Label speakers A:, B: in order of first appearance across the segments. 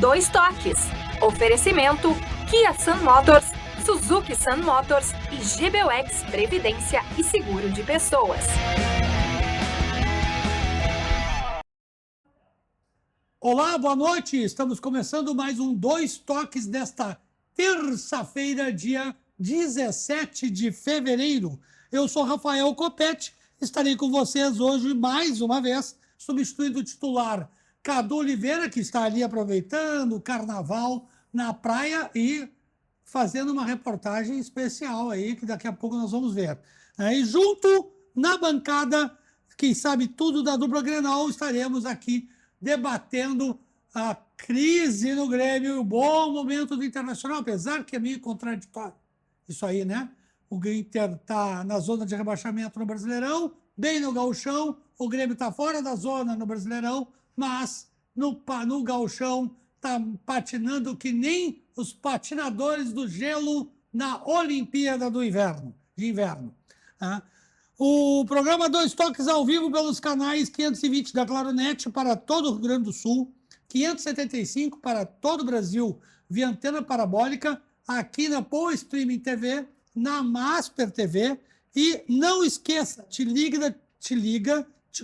A: Dois Toques. Oferecimento Kia Sun Motors, Suzuki Sun Motors e GBUX Previdência e Seguro de Pessoas.
B: Olá, boa noite. Estamos começando mais um Dois Toques desta terça-feira, dia 17 de fevereiro. Eu sou Rafael Copete, estarei com vocês hoje mais uma vez, substituindo o titular Cadu Oliveira, que está ali aproveitando o carnaval na praia e fazendo uma reportagem especial aí, que daqui a pouco nós vamos ver. E junto, na bancada, quem sabe tudo da dupla Grenal, estaremos aqui debatendo a crise no Grêmio e o bom momento do Internacional, apesar que é meio contraditório isso aí, né? O Inter está na zona de rebaixamento no Brasileirão, bem no Gauchão, o Grêmio está fora da zona no Brasileirão, mas no Gauchão está patinando que nem os patinadores do gelo na Olimpíada de Inverno. Tá? O programa Dois Toques ao vivo pelos canais 520 da Claronet para todo o Rio Grande do Sul, 575 para todo o Brasil via antena parabólica, aqui na Poa Streaming TV, na Masper TV. E não esqueça, te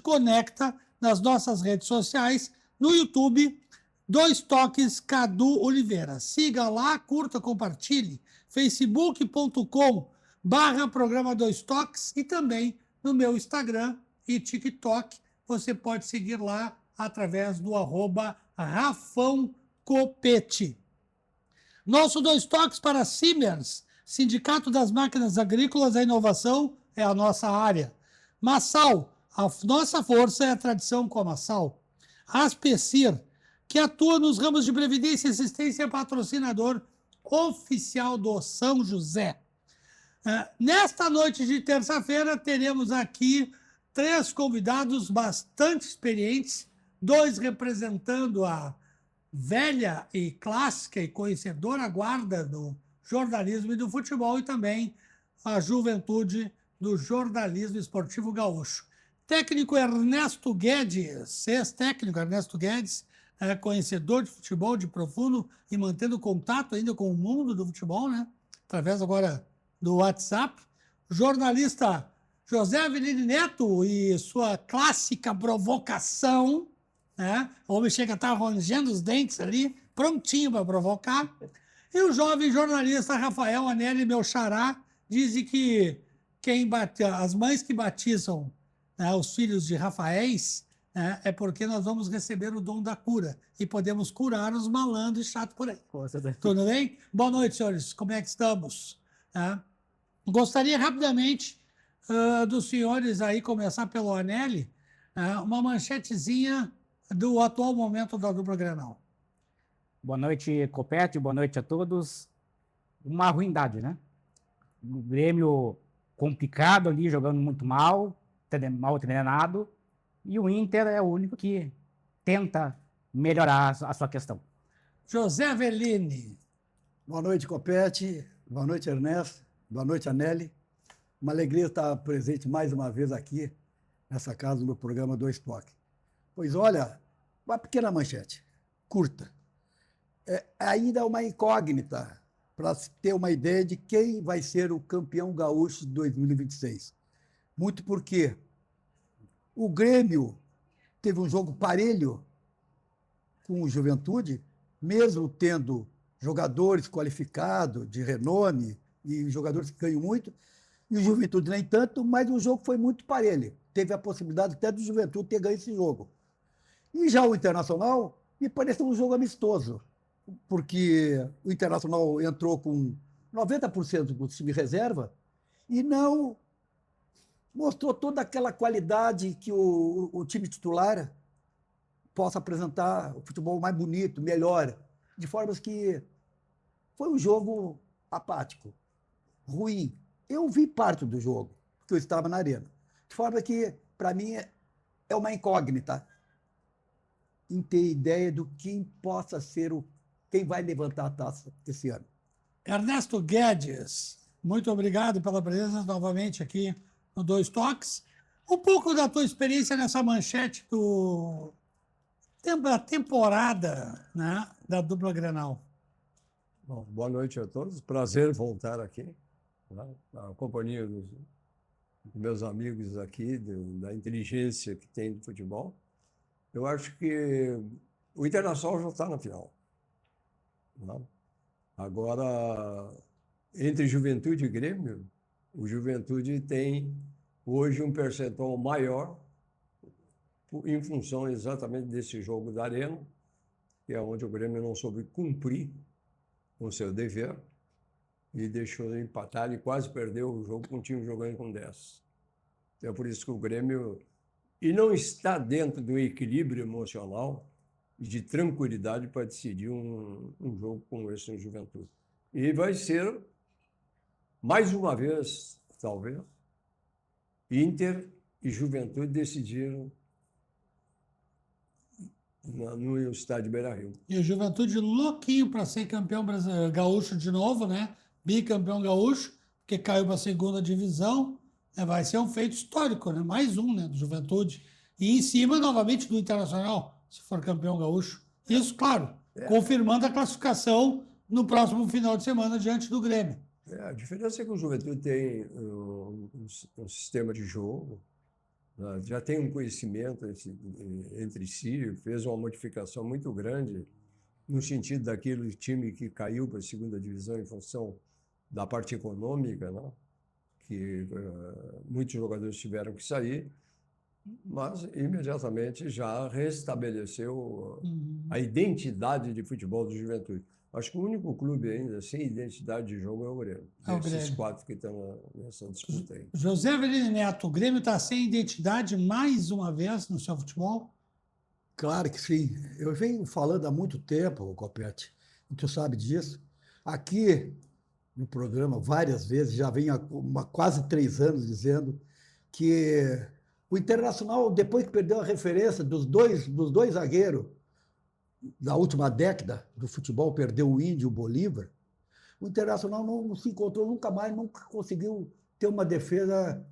B: conecta nas nossas redes sociais, no YouTube, Dois Toques Cadu Oliveira. Siga lá, curta, compartilhe, facebook.com/programa Dois Toques e também no meu Instagram e TikTok. Você pode seguir lá através do @RafãoCopete. Nosso Dois Toques para Siemens, Sindicato das Máquinas Agrícolas, a inovação é a nossa área. Massal, a nossa força é a tradição com a Massal. Aspecir, que atua nos ramos de previdência e assistência, patrocinador oficial do São José. Nesta noite de terça-feira, teremos aqui 3 convidados bastante experientes, 2 representando a velha e clássica e conhecedora guarda do jornalismo e do futebol e também a juventude do jornalismo esportivo gaúcho. Técnico Ernesto Guedes, ex-técnico Ernesto Guedes, conhecedor de futebol de profundo e mantendo contato ainda com o mundo do futebol, né? Através agora do WhatsApp. Jornalista José Avelino Neto e sua clássica provocação, né? O homem chega a estar rangendo os dentes ali, prontinho para provocar. E o jovem jornalista Rafael Anelli, meu xará, dizem que as mães que batizam, né, os filhos de Rafaéis, né, é porque nós vamos receber o dom da cura e podemos curar os malandros e chatos por aí. Tudo bem? Boa noite, senhores. Como é que estamos? Gostaria rapidamente dos senhores aí, começar pelo Anelli, uma manchetezinha do atual momento da dupla Grenal.
C: Boa noite, Copete, boa noite a todos. Uma ruindade, né? O Grêmio complicado ali, jogando muito mal treinado, e o Inter é o único que tenta melhorar a sua questão.
B: José Avelini.
D: Boa noite, Copete. Boa noite, Ernesto. Boa noite, Anelli. Uma alegria estar presente mais uma vez aqui, nessa casa do programa Dois Toques. Pois olha, uma pequena manchete, curta. Ainda é uma incógnita para ter uma ideia de quem vai ser o campeão gaúcho de 2026. Muito porque o Grêmio teve um jogo parelho com o Juventude, mesmo tendo jogadores qualificados, de renome, e jogadores que ganham muito, e o Juventude nem tanto, mas o jogo foi muito parelho. Teve a possibilidade até do Juventude ter ganho esse jogo. E já o Internacional me pareceu um jogo amistoso, porque o Internacional entrou com 90% do time reserva e não mostrou toda aquela qualidade que o time titular possa apresentar o futebol mais bonito, melhor, de formas que foi um jogo apático, ruim. Eu vi parte do jogo, porque eu estava na arena. De forma que, para mim, é uma incógnita em ter ideia do quem possa ser quem vai levantar a taça esse ano.
B: Ernesto Guedes, muito obrigado pela presença novamente aqui no Dois Toques. Um pouco da tua experiência nessa manchete da temporada, né, da dupla Grenal?
E: Bom, boa noite a todos. Prazer voltar aqui, né, na companhia dos meus amigos aqui, da inteligência que tem do futebol. Eu acho que o Internacional já está na final, né? Agora, entre Juventude e Grêmio, o Juventude tem hoje um percentual maior em função exatamente desse jogo da Arena, que é onde o Grêmio não soube cumprir o seu dever e deixou empatar e quase perdeu o jogo com o time jogando com 10. Então, é por isso que o Grêmio não está dentro do equilíbrio emocional e de tranquilidade para decidir um jogo como esse no Juventude. E vai ser, mais uma vez, talvez, Inter e Juventude decidiram no estádio Beira-Rio.
B: E o Juventude louquinho para ser campeão gaúcho de novo, né? Bicampeão gaúcho, porque caiu para a segunda divisão. Vai ser um feito histórico, né? Mais um, né, do Juventude. E em cima, novamente, do Internacional, se for campeão gaúcho. Isso, claro, confirmando a classificação no próximo final de semana diante do Grêmio.
E: A diferença é que o Juventude tem um sistema de jogo, né? Já tem um conhecimento entre si, fez uma modificação muito grande no sentido daquele time que caiu para a segunda divisão em função da parte econômica, né? Que muitos jogadores tiveram que sair, mas imediatamente já restabeleceu a identidade de futebol do Juventude. Acho que o único clube ainda sem identidade de jogo é o Grêmio. Esses 4 que estão nessa disputa aí.
B: José Avelino Neto, o Grêmio está sem identidade mais uma vez no seu futebol?
D: Claro que sim. Eu venho falando há muito tempo, Copete, e tu sabe disso. Aqui no programa, várias vezes, já venho há quase 3 anos dizendo que o Internacional, depois que perdeu a referência dos dois zagueiros da última década do futebol, perdeu o Índio e o Bolívar, o Internacional não se encontrou nunca mais, nunca conseguiu ter uma defesa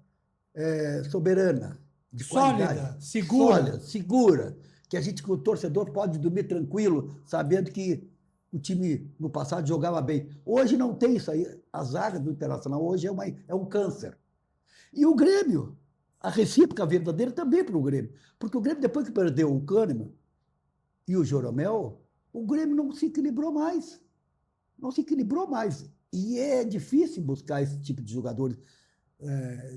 D: soberana, de qualidade.
B: Sólida, segura.
D: Sólida, segura, que o torcedor pode dormir tranquilo, sabendo que o time no passado jogava bem. Hoje não tem isso aí. A zaga do Internacional hoje é um câncer. E o Grêmio, a recíproca verdadeira também para o Grêmio. Porque o Grêmio, depois que perdeu o Kahneman e o Jeromel, o Grêmio não se equilibrou mais. Não se equilibrou mais. E é difícil buscar esse tipo de jogadores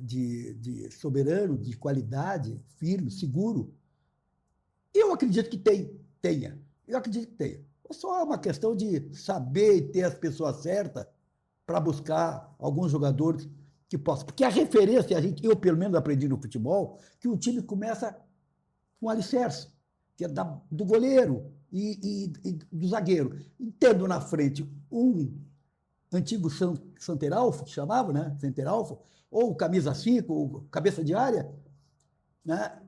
D: de soberano, de qualidade, firme, seguro. Eu acredito que tenha. Eu acredito que tenha. É só uma questão de saber e ter as pessoas certas para buscar alguns jogadores que possam. Porque a referência, eu pelo menos aprendi no futebol, que o time começa com alicerce, que é do goleiro e do zagueiro. E tendo na frente um antigo Santeralfo, que chamava, né? Santeralfo, ou camisa 5, ou cabeça de área, né?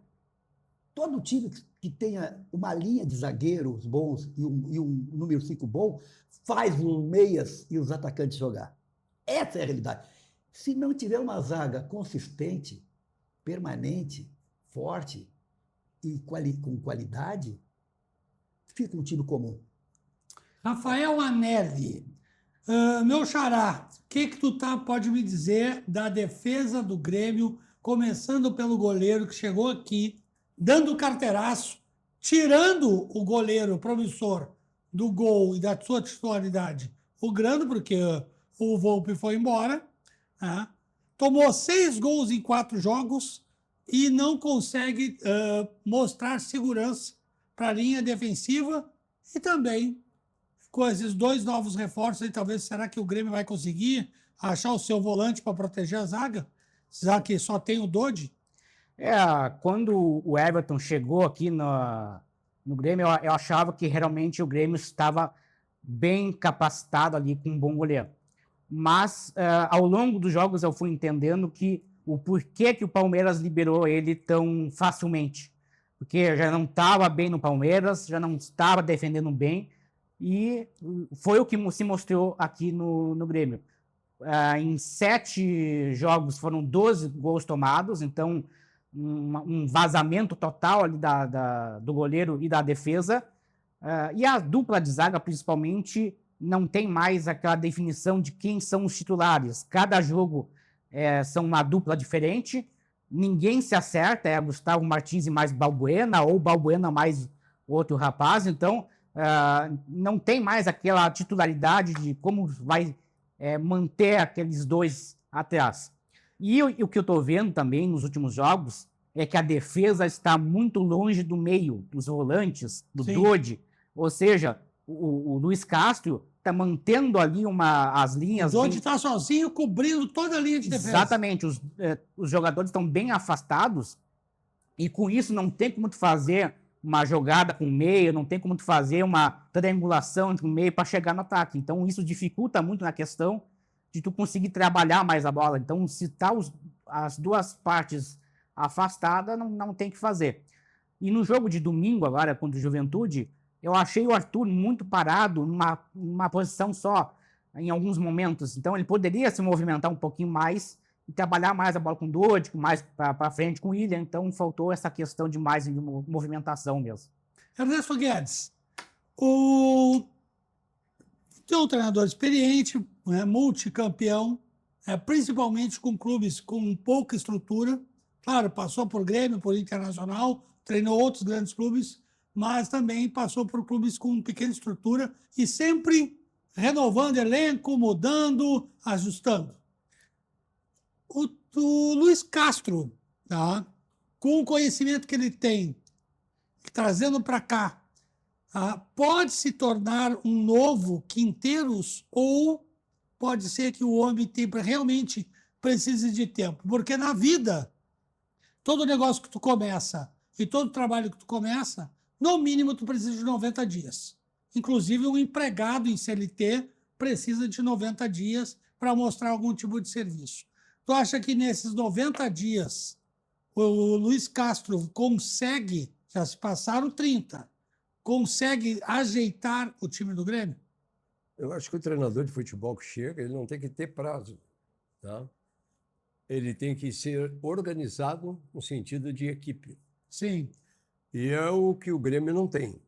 D: Todo time que tenha uma linha de zagueiros bons e um número 5 bom, faz os meias e os atacantes jogar. Essa é a realidade. Se não tiver uma zaga consistente, permanente, forte e com qualidade, fica um time comum.
B: Rafael Anelli, meu xará, o que tu pode me dizer da defesa do Grêmio, começando pelo goleiro que chegou aqui, dando carteiraço, tirando o goleiro promissor do gol e da sua titularidade, o Grando, porque o Volpi foi embora, né? Tomou 6 gols em 4 jogos e não consegue mostrar segurança para a linha defensiva e também com esses 2 novos reforços, aí, talvez, será que o Grêmio vai conseguir achar o seu volante para proteger a zaga? Já que só tem o Dodi?
C: Quando o Everton chegou aqui no Grêmio, eu achava que realmente o Grêmio estava bem capacitado ali com um bom goleiro. Mas, ao longo dos jogos, eu fui entendendo o porquê que o Palmeiras liberou ele tão facilmente. Porque já não estava bem no Palmeiras, já não estava defendendo bem, e foi o que se mostrou aqui no Grêmio. Em 7 jogos foram 12 gols tomados, então um vazamento total ali do goleiro e da defesa. E a dupla de zaga, principalmente, não tem mais aquela definição de quem são os titulares. Cada jogo são uma dupla diferente, ninguém se acerta, é Gustavo Martins e mais Balbuena, ou Balbuena mais outro rapaz, então não tem mais aquela titularidade de como vai manter aqueles dois atrás. E o que eu estou vendo também nos últimos jogos é que a defesa está muito longe do meio, dos volantes, do
B: Sim.
C: Dodi, ou seja, o Luiz Castro está mantendo ali as linhas.
B: O Dodi está sozinho, cobrindo toda a linha de defesa.
C: Exatamente, os jogadores estão bem afastados e com isso não tem como tu fazer uma jogada com o meio, não tem como tu fazer uma triangulação entre o meio para chegar no ataque. Então isso dificulta muito na questão de tu conseguir trabalhar mais a bola. Então se tá as duas partes afastadas, não tem o que fazer. E no jogo de domingo agora contra o Juventude, eu achei o Arthur muito parado numa posição só em alguns momentos. Então ele poderia se movimentar um pouquinho mais e trabalhar mais a bola com o Dodi, mais para frente com o William. Então faltou essa questão de mais de movimentação mesmo.
B: Ernesto Guedes, o teu treinador experiente, multicampeão, principalmente com clubes com pouca estrutura. Claro, passou por Grêmio, por Internacional, treinou outros grandes clubes, mas também passou por clubes com pequena estrutura e sempre renovando elenco, mudando, ajustando. O Luiz Castro, tá? Com o conhecimento que ele tem, trazendo para cá, pode se tornar um novo Quinteiros ou pode ser que o homem realmente precise de tempo? Porque na vida, todo negócio que tu começa e todo trabalho que tu começa, no mínimo tu precisa de 90 dias. Inclusive um empregado em CLT precisa de 90 dias para mostrar algum tipo de serviço. Tu acha que nesses 90 dias o Luiz Castro consegue, já se passaram 30, consegue ajeitar o time do Grêmio?
E: Eu acho que o treinador de futebol que chega, ele não tem que ter prazo, tá? Ele tem que ser organizado no sentido de equipe.
B: Sim.
E: E é o que o Grêmio não tem.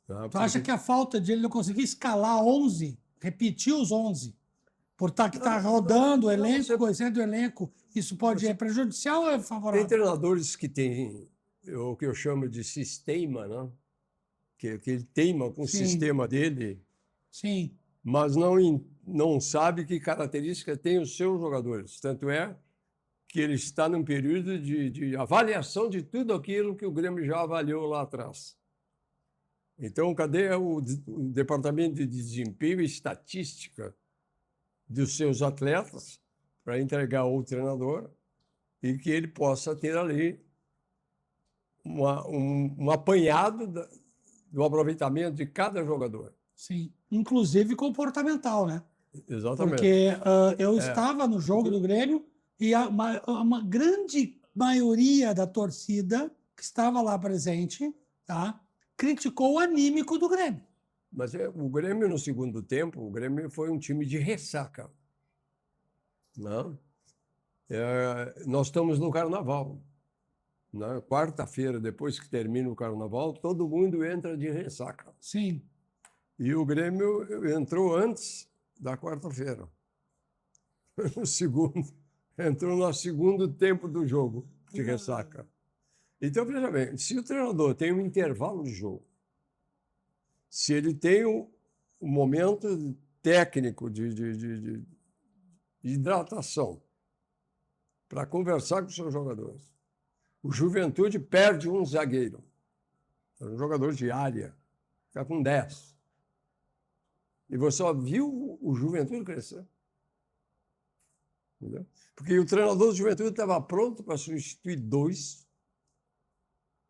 E: Tá?
B: Tu acha que a falta de ele não conseguir escalar 11, repetir os 11, por estar rodando o elenco, conhecendo o elenco, isso pode ser prejudicial ou é favorável?
E: Tem treinadores que têm o que eu chamo de sistema, né? Que ele teima com o sistema dele,
B: Sim.
E: mas não sabe que característica tem os seus jogadores. Tanto é que ele está num período de avaliação de tudo aquilo que o Grêmio já avaliou lá atrás. Então, cadê o departamento de desempenho e estatística dos seus atletas para entregar ao treinador e que ele possa ter ali um apanhado do aproveitamento de cada jogador.
B: Sim, inclusive comportamental, né?
E: Exatamente.
B: Porque eu estava no jogo do Grêmio e uma grande maioria da torcida que estava lá presente, tá, criticou o anímico do Grêmio.
E: Mas o Grêmio, no segundo tempo, o Grêmio foi um time de ressaca. Não? Nós estamos no Carnaval. Na quarta-feira, depois que termina o Carnaval, todo mundo entra de ressaca.
B: Sim.
E: E o Grêmio entrou antes da quarta-feira. Entrou no segundo tempo do jogo de ressaca. Então, veja bem, se o treinador tem um intervalo de jogo, se ele tem um momento técnico de hidratação para conversar com os seus jogadores, o Juventude perde um zagueiro, um jogador de área, fica com 10. E você só viu o Juventude crescer. Entendeu? Porque o treinador do Juventude estava pronto para substituir 2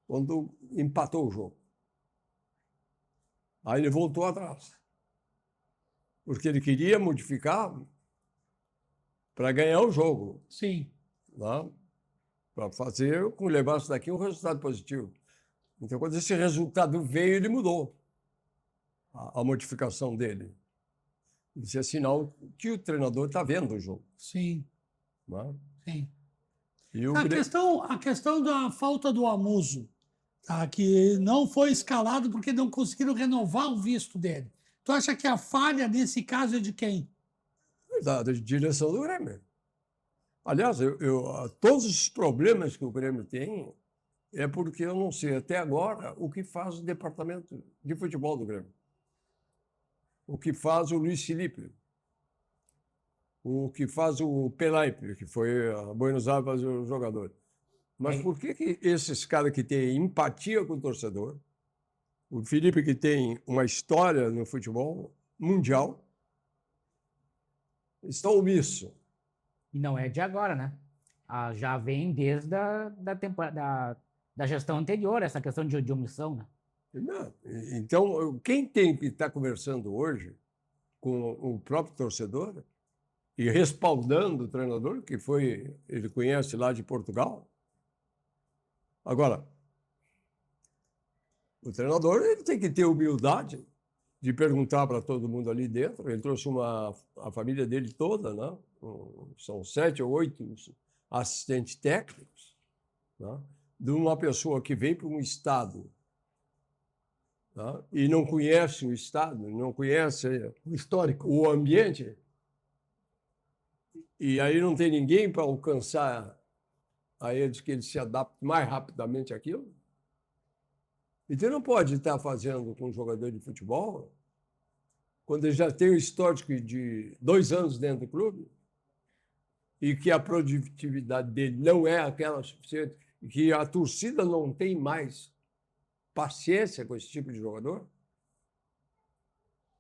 E: quando empatou o jogo. Aí ele voltou atrás. Porque ele queria modificar para ganhar o jogo.
B: Sim.
E: Para fazer com levar isso daqui um resultado positivo. Então, quando esse resultado veio, ele mudou a modificação dele. Isso é sinal que o treinador está vendo o jogo.
B: Sim.
E: Não é?
B: Sim.
E: E
B: A questão da falta do Amuso tá? Que não foi escalado porque não conseguiram renovar o visto dele. Tu acha que a falha nesse caso é de quem?
E: Da direção do Grêmio. Aliás, todos os problemas que o Grêmio tem é porque eu não sei até agora o que faz o departamento de futebol do Grêmio. O que faz o Luiz Felipe. O que faz o Pelaipe, que foi a Buenos Aires fazer o jogador. Mas por que esses caras que têm empatia com o torcedor, o Felipe que tem uma história no futebol mundial, estão omissos?
C: E não é de agora, né? Já vem desde da gestão anterior, essa questão de omissão, né?
E: Não. Então, quem tem que estar conversando hoje com o próprio torcedor e respaldando o treinador, que ele conhece lá de Portugal. Agora, o treinador ele tem que ter humildade de perguntar para todo mundo ali dentro. Ele trouxe a família dele toda, né? São 7 ou 8 assistentes técnicos, né? De uma pessoa que vem para um estado, né? E não conhece o estado, não conhece
D: O histórico.
E: o ambiente, e aí não tem ninguém para alcançar a eles que eles se adaptem mais rapidamente àquilo. Então não pode estar fazendo com um jogador de futebol quando ele já tem um histórico de 2 anos dentro do clube e que a produtividade dele não é aquela suficiente, que a torcida não tem mais paciência com esse tipo de jogador,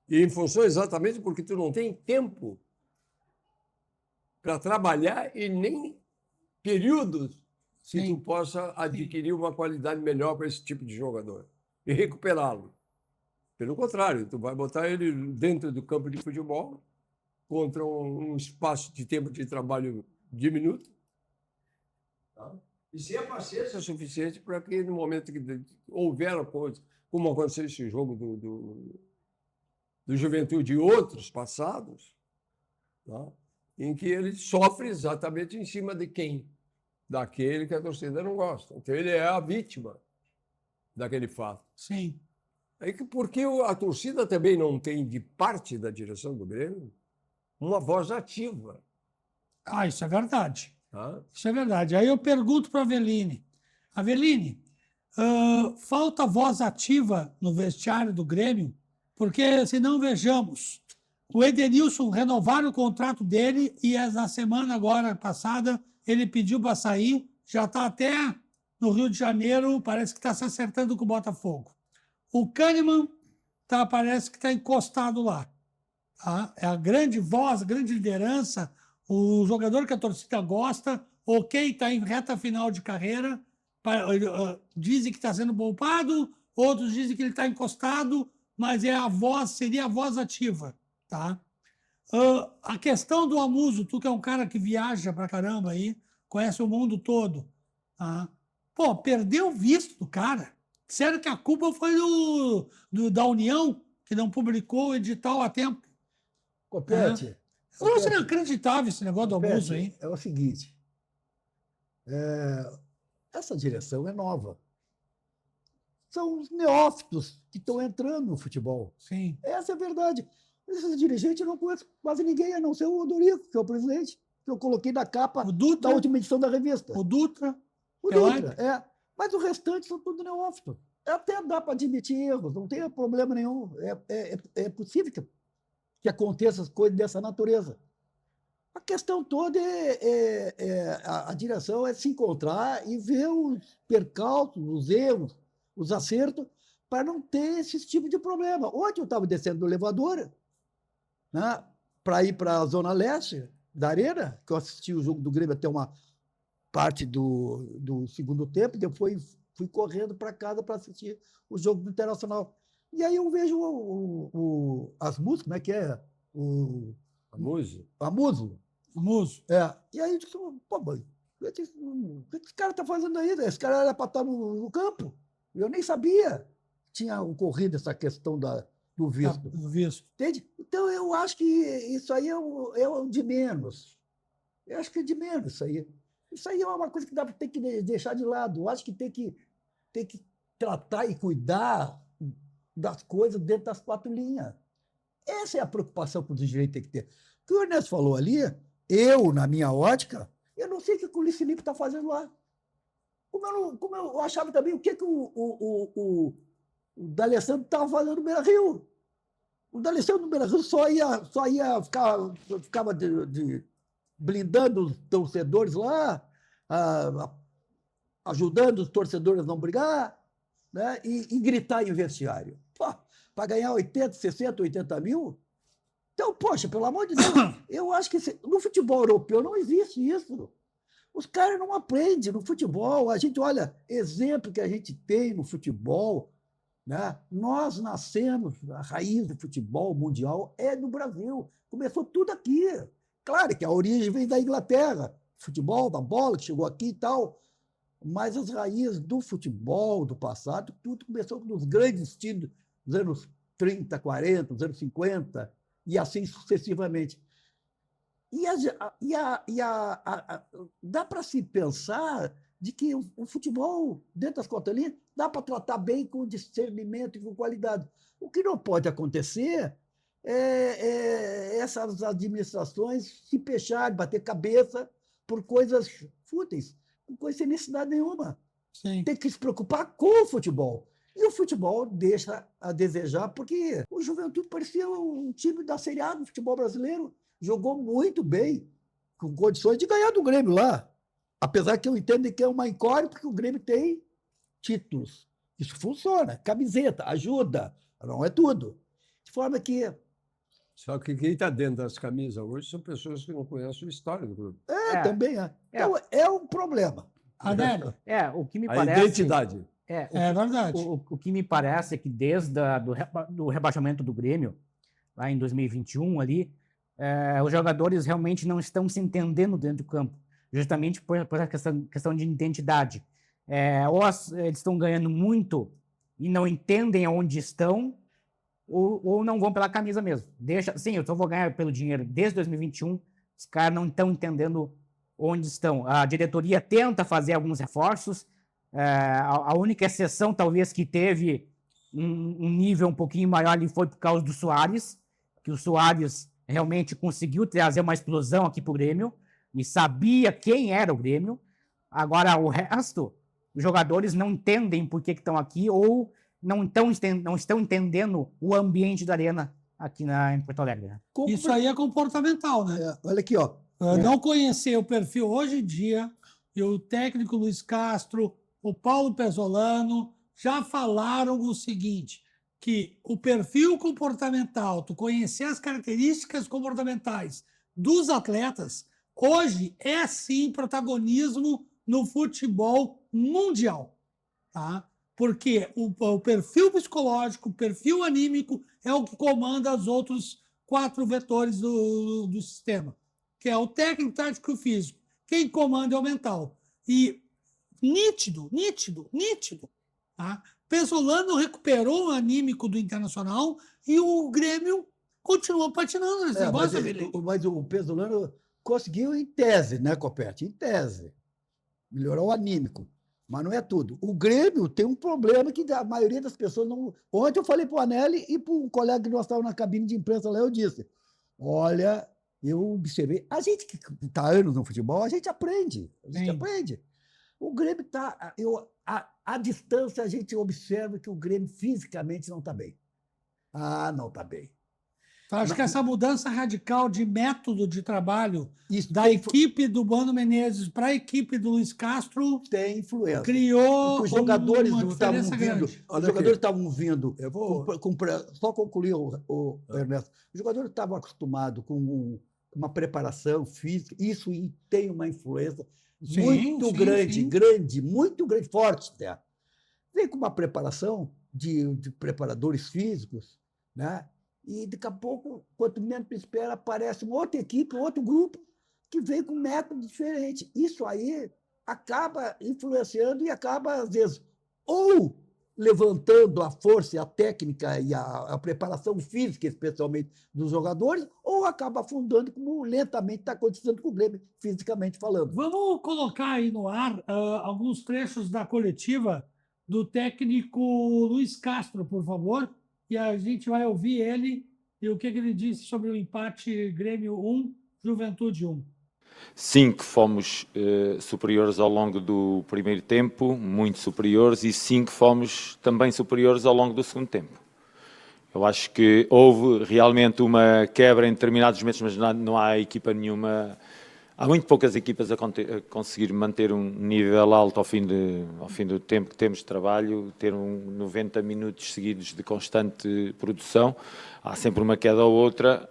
E: e em função exatamente porque tu não tem tempo para trabalhar e nem períodos que tu possa adquirir uma qualidade melhor para esse tipo de jogador e recuperá-lo. Pelo contrário, tu vai botar ele dentro do campo de futebol contra um espaço de tempo de trabalho diminuto, tá? E sem a paciência suficiente para que no momento que houver a coisa, como aconteceu esse jogo do Juventude e outros passados, tá? Em que ele sofre exatamente em cima de quem? Daquele que a torcida não gosta. Então, ele é a vítima daquele fato.
B: Sim.
E: Porque a torcida também não tem, de parte da direção do Grêmio, uma voz ativa.
B: Ah, isso é verdade.
E: Tá?
B: Isso é verdade. Aí eu pergunto para a Aveline. Aveline, falta voz ativa no vestiário do Grêmio? Porque, se não vejamos, o Edenilson renovaram o contrato dele e na semana agora passada ele pediu para sair, já está até no Rio de Janeiro, parece que está se acertando com o Botafogo. O Kahneman parece que está encostado lá. Tá? É a grande voz, a grande liderança, o jogador que a torcida gosta, ou quem está em reta final de carreira, dizem que está sendo poupado, outros dizem que ele está encostado, mas seria a voz ativa. Tá? A questão do Amuso, tu que é um cara que viaja pra caramba aí, conhece o mundo todo, tá? Pô, perdeu o visto do cara. Disseram que a culpa foi da União, que não publicou o edital a tempo.
D: Copete.
B: Eu acho inacreditável esse negócio do Amuso aí.
D: É o seguinte, essa direção é nova. São os neófitos que estão entrando no futebol.
B: Sim.
D: Essa é a verdade. Esses dirigentes eu não conheço quase ninguém, a não ser o Odorico, que é o presidente, que eu coloquei na capa da última edição da revista.
B: O Dutra.
D: O Dutra, Mas o restante são tudo neófito. Até dá para admitir erros, não tem problema nenhum. É possível que aconteça as coisas dessa natureza. A questão toda a direção é se encontrar e ver os percalços, os erros, os acertos, para não ter esse tipo de problema. Ontem eu estava descendo do elevador, né, para ir para a Zona Leste da Arena, que eu assisti o jogo do Grêmio até uma parte do segundo tempo, depois fui correndo para casa para assistir o jogo do Internacional. E aí eu vejo as músicas, como é que é?
E: Amuso?
D: Amuso.
B: Amuso.
D: E aí eu disse, pô, mãe, o que esse cara está fazendo aí? Esse cara era para estar no campo. Eu nem sabia que tinha ocorrido essa questão do visto.
B: Do visto.
D: Entende? Então, eu acho que isso aí é o de menos. Eu acho que é de menos isso aí. Isso aí é uma coisa que tem que deixar de lado. Eu acho que tem que tratar e cuidar das coisas dentro das 4 linhas. Essa é a preocupação que o direito tem que ter. O que o Ernesto falou ali, na minha ótica, eu não sei o que o Luiz Felipe está fazendo lá. Como eu achava também o que o D'Alessandro estava fazendo no Beira-Rio. O D'Alessandro no Beira-Rio ficava blindando os torcedores lá, ajudando os torcedores a não brigar, né? E gritar em vestiário. Para ganhar 80, 60, 80 mil? Então, poxa, pelo amor de Deus, eu acho que no futebol europeu não existe isso. Os caras não aprendem no futebol. A gente olha, exemplo que a gente tem no futebol, né? Nós nascemos, a raiz do futebol mundial é no Brasil. Começou tudo aqui. Claro que a origem vem da Inglaterra, futebol, da bola, que chegou aqui e tal. Mas as raízes do futebol do passado, tudo começou nos grandes times dos anos 30, 40, dos anos 50, e assim sucessivamente. Dá para se pensar de que o futebol, dentro das 4 linhas, dá para tratar bem com discernimento e com qualidade. O que não pode acontecer é essas administrações se fecharem, bater cabeça por coisas fúteis, com coisa sem necessidade nenhuma.
B: Sim.
D: Tem que se preocupar com o futebol. E o futebol deixa a desejar, porque o Juventude parecia um time da Série A do futebol brasileiro. Jogou muito bem, com condições de ganhar do Grêmio lá. Apesar que eu entendo que é uma incógnita, porque o Grêmio tem títulos. Isso funciona. Camiseta, ajuda, não é tudo. De forma que...
E: Só que quem está dentro das camisas hoje são pessoas que não conhecem a história do clube.
D: Também é. Então, é um problema.
B: Adélio,
C: O que me
E: A
C: parece...
E: identidade.
B: é verdade.
C: O que me parece é que desde do rebaixamento do Grêmio, lá em 2021 ali, os jogadores realmente não estão se entendendo dentro do campo, justamente por essa questão de identidade. Eles estão ganhando muito e não entendem aonde estão, ou não vão pela camisa mesmo. Sim, eu só vou ganhar pelo dinheiro desde 2021, os caras não estão entendendo onde estão. A diretoria tenta fazer alguns reforços, a única exceção talvez que teve um nível um pouquinho maior ali foi por causa do Soares, que o Soares realmente conseguiu trazer uma explosão aqui para o Grêmio e sabia quem era o Grêmio. Agora, o resto, os jogadores não entendem por que estão aqui ou não estão entendendo o ambiente da arena aqui em Porto Alegre. Né?
B: Isso aí é comportamental, né?
D: Olha aqui, ó.
B: Não conhecer o perfil hoje em dia, e o técnico Luiz Castro, o Paulo Pezzolano, já falaram o seguinte, que o perfil comportamental, tu conhecer as características comportamentais dos atletas, hoje é sim protagonismo no futebol mundial, tá? Porque o perfil psicológico, o perfil anímico é o que comanda os outros 4 vetores do sistema, que é o técnico, tático e o físico. Quem comanda é o mental. E nítido, tá? Pezzolano recuperou o anímico do Internacional e o Grêmio continuou patinando nesse negócio.
D: Mas o Pezzolano conseguiu em tese, né, Copete? Em tese. Melhorar o anímico. Mas não é tudo. O Grêmio tem um problema que a maioria das pessoas não... Ontem eu falei para o Anelli e para um colega que nós estávamos na cabine de imprensa lá, eu disse, olha, eu observei... A gente que está anos no futebol, a gente aprende. O Grêmio está... À distância, a gente observa que o Grêmio fisicamente não está bem. Não está bem.
B: Acho que essa mudança radical de método de trabalho
D: Isso
B: da equipe do Mano Menezes para a equipe do Luiz Castro
D: tem influência.
B: Criou
D: os jogadores
B: uma
D: estavam
B: diferença
D: vindo.
B: grande.
D: Os jogadores estavam vindo.
E: Eu vou...
D: Só concluir, Ernesto. Os jogadores estavam acostumados com uma preparação física. Isso tem uma influência muito grande, forte até. Vem com uma preparação de preparadores físicos, né? E daqui a pouco, quanto menos espera, aparece uma outra equipe, outro grupo, que vem com um método diferente. Isso aí acaba influenciando e acaba, às vezes, ou levantando a força, a técnica e a preparação física, especialmente dos jogadores, ou acaba afundando, como lentamente está acontecendo com o Grêmio, fisicamente falando.
B: Vamos colocar aí no ar alguns trechos da coletiva do técnico Luiz Castro, por favor, e a gente vai ouvir ele e o que ele disse sobre o empate Grêmio 1, Juventude 1.
F: Sim, que fomos superiores ao longo do primeiro tempo, muito superiores, e sim que fomos também superiores ao longo do segundo tempo. Eu acho que houve realmente uma quebra em determinados momentos, mas não há equipa nenhuma. Há muito poucas equipas a conseguir manter um nível alto ao fim do tempo que temos de trabalho, ter 90 minutos seguidos de constante produção. Há sempre uma queda ou outra,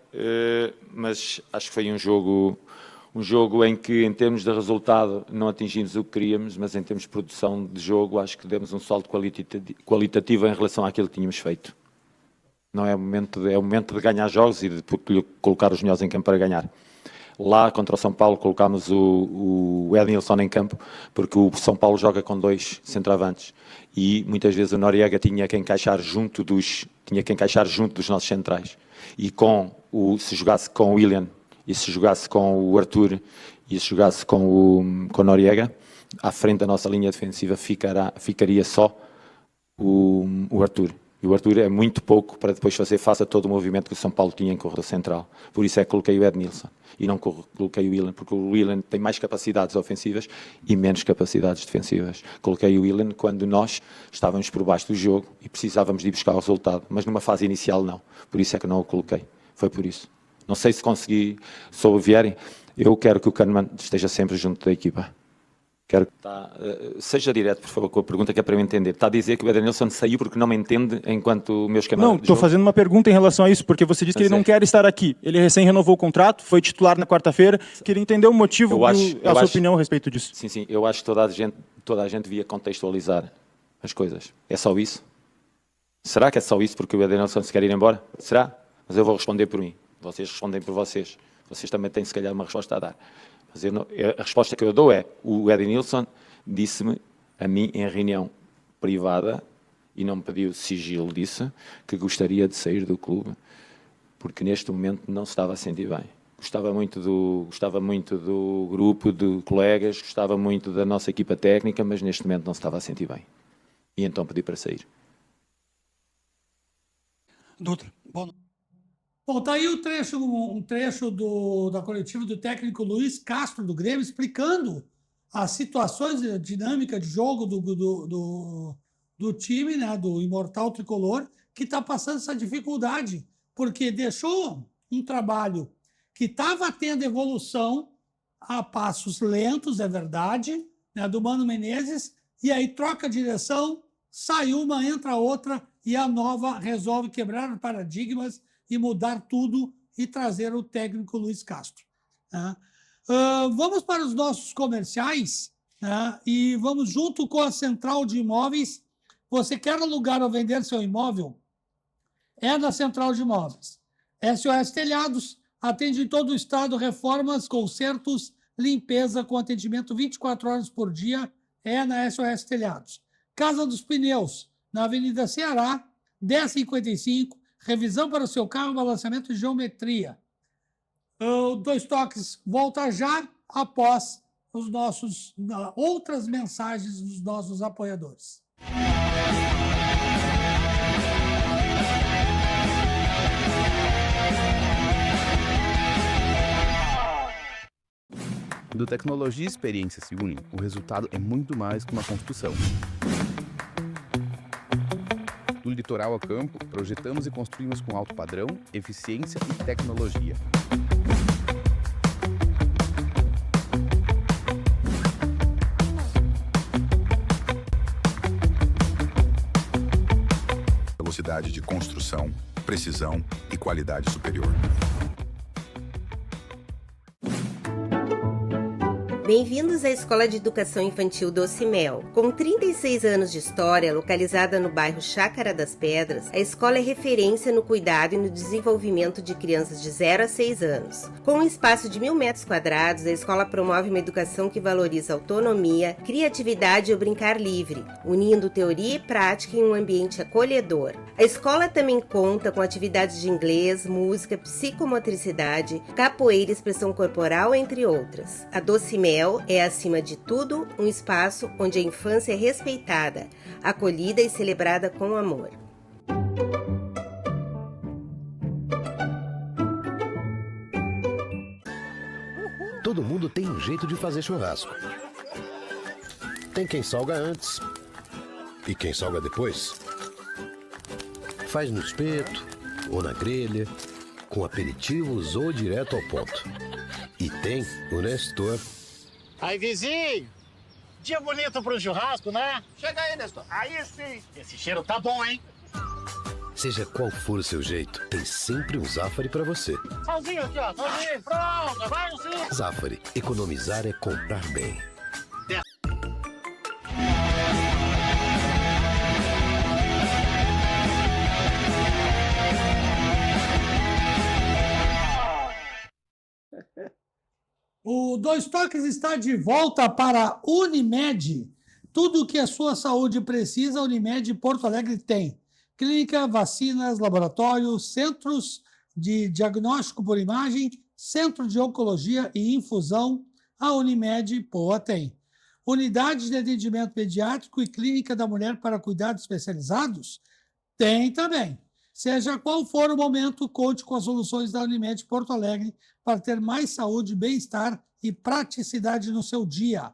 F: mas acho que foi um jogo em que, em termos de resultado, não atingimos o que queríamos, mas em termos de produção de jogo, acho que demos um salto qualitativo em relação àquilo que tínhamos feito. Não é o momento de ganhar jogos e de colocar os melhores em campo para ganhar. Lá, contra o São Paulo, colocámos o Ednilson em campo, porque o São Paulo joga com 2 centroavantes e muitas vezes o Noriega tinha que encaixar junto dos nossos centrais. E se jogasse com o Willian, e se jogasse com o Arthur, e se jogasse com o Noriega, à frente da nossa linha defensiva ficaria só o Arthur. E o Arthur é muito pouco para depois fazer face a todo o movimento que o São Paulo tinha em corredor central. Por isso é que coloquei o Ednilson e não coloquei o Willian, porque o Willian tem mais capacidades ofensivas e menos capacidades defensivas. Coloquei o Willian quando nós estávamos por baixo do jogo e precisávamos de ir buscar o resultado, mas numa fase inicial não. Por isso é que não o coloquei. Foi por isso. Não sei se consegui, se vierem. Eu quero que o Kahneman esteja sempre junto da equipa. Quero que seja direto, por favor, com a pergunta que é para eu entender. Está a dizer que o Ednilson saiu porque não me entende enquanto o meu esquema.
G: Não, estou fazendo uma pergunta em relação a isso, porque você disse que ele não quer estar aqui. Ele recém renovou o contrato, foi titular na quarta-feira. Queria entender o motivo a sua opinião a respeito disso.
F: Sim, eu acho que toda a gente devia contextualizar as coisas. É só isso? Será que é só isso porque o Ednilson se quer ir embora? Será? Mas eu vou responder por mim. Vocês respondem por vocês. Vocês também têm, se calhar, uma resposta a dar. Mas a resposta que eu dou é: o Ednilson disse-me a mim em reunião privada, e não me pediu sigilo, disse que gostaria de sair do clube, porque neste momento não se estava a sentir bem. Gostava muito do grupo de colegas, gostava muito da nossa equipa técnica, mas neste momento não se estava a sentir bem. E então pedi para sair.
B: Dutra, bom, está aí um trecho da coletiva do técnico Luiz Castro, do Grêmio, explicando as situações, a dinâmica de jogo do time, né, do Imortal Tricolor, que está passando essa dificuldade, porque deixou um trabalho que estava tendo evolução a passos lentos, é verdade, né, do Mano Menezes, e aí troca a direção, sai uma, entra outra, e a nova resolve quebrar paradigmas e mudar tudo e trazer o técnico Luiz Castro. Né? Vamos para os nossos comerciais, né? E vamos junto com a Central de Imóveis. Você quer alugar ou vender seu imóvel? É na Central de Imóveis. SOS Telhados atende em todo o estado, reformas, consertos, limpeza com atendimento 24 horas por dia, é na SOS Telhados. Casa dos Pneus, na Avenida Ceará, 1055, revisão para o seu carro, balanceamento e geometria. O Dois Toques volta já após os nossos outras mensagens dos nossos apoiadores.
H: Quando tecnologia e experiência se unem, o resultado é muito mais que uma construção. Do litoral ao campo, projetamos e construímos com alto padrão, eficiência e tecnologia.
I: Velocidade de construção, precisão e qualidade superior.
J: Bem-vindos à Escola de Educação Infantil Doce Mel. Com 36 anos de história, localizada no bairro Chácara das Pedras, a escola é referência no cuidado e no desenvolvimento de crianças de 0 a 6 anos. Com um espaço de 1.000 metros quadrados, a escola promove uma educação que valoriza autonomia, criatividade e o brincar livre, unindo teoria e prática em um ambiente acolhedor. A escola também conta com atividades de inglês, música, psicomotricidade, capoeira e expressão corporal, entre outras. A Doce Mel Docimel é, acima de tudo, um espaço onde a infância é respeitada, acolhida e celebrada com amor.
K: Todo mundo tem um jeito de fazer churrasco. Tem quem salga antes e quem salga depois. Faz no espeto ou na grelha, com aperitivos ou direto ao ponto. E tem o Nestor.
L: Aí, vizinho! Dia bonito pro churrasco, né? Chega aí, Nestor. Aí sim! Esse cheiro tá bom, hein?
K: Seja qual for o seu jeito, tem sempre um Zafari pra você.
L: Salzinho aqui, ó. Salzinho. Pronto, vai sim.
K: Zafari. Economizar é comprar bem.
B: O Dois Toques está de volta para a Unimed. Tudo o que a sua saúde precisa, a Unimed Porto Alegre tem. Clínica, vacinas, laboratórios, centros de diagnóstico por imagem, centro de oncologia e infusão, a Unimed Poa tem. Unidade de atendimento pediátrico e clínica da mulher para cuidados especializados? Tem também. Seja qual for o momento, conte com as soluções da Unimed Porto Alegre para ter mais saúde, bem-estar e praticidade no seu dia.